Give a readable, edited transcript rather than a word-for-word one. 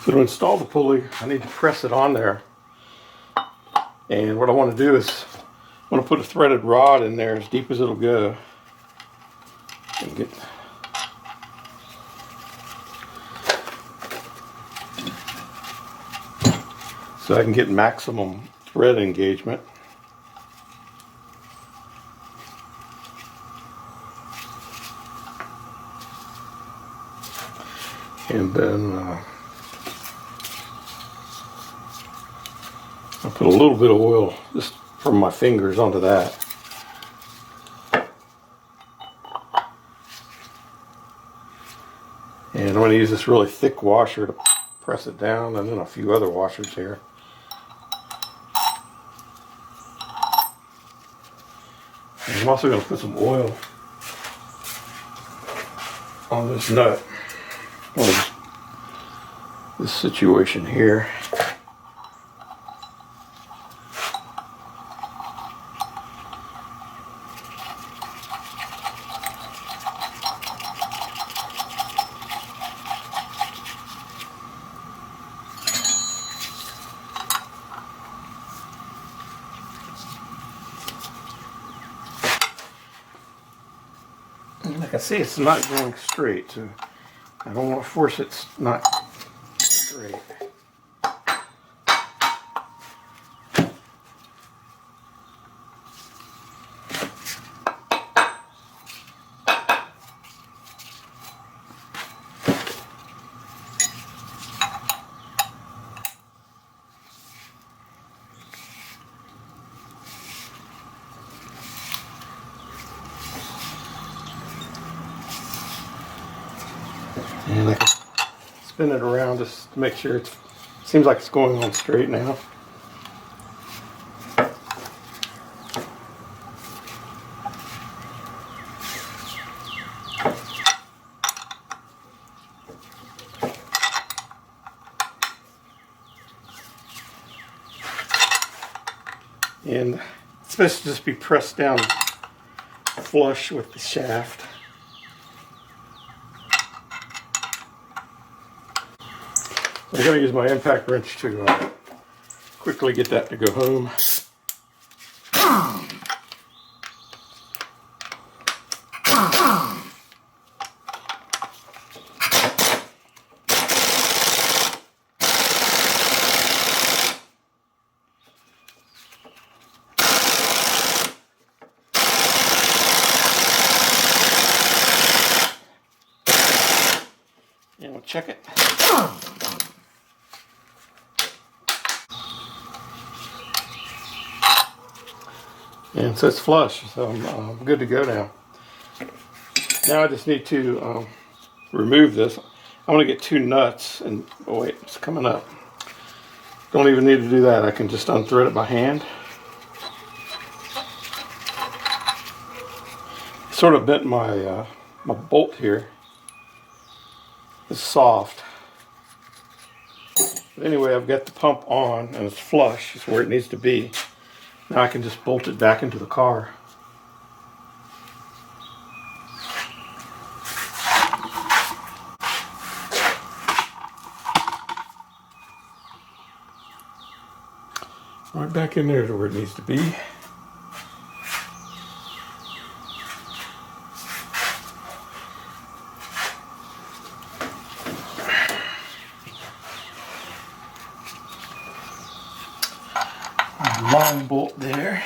So to install the pulley, I need to press it on there. And what I want to do is I want to put a threaded rod in there as deep as it'll go. And get so I can get maximum thread engagement. And then I'll put a little bit of oil just from my fingers onto that. And I'm going to use this really thick washer to press it down, and then a few other washers here. And I'm also going to put some oil on this nut, or this situation here. And like I say, it's not going straight, so I don't want to force it not straight. And I can spin it around just to make sure it seems like it's going on straight now. And it's supposed to just be pressed down flush with the shaft. I'm going to use my impact wrench to quickly get that to go home. And we'll check it. And so it's flush, so I'm good to go now. Now I just need to remove this. I want to get two nuts, and oh wait, it's coming up. Don't even need to do that. I can just unthread it by hand. Sort of bent my my bolt here. It's soft. But anyway, I've got the pump on and it's flush. It's where it needs to be. Now I can just bolt it back into the car. Right back in there to where it needs to be. Long bolt there.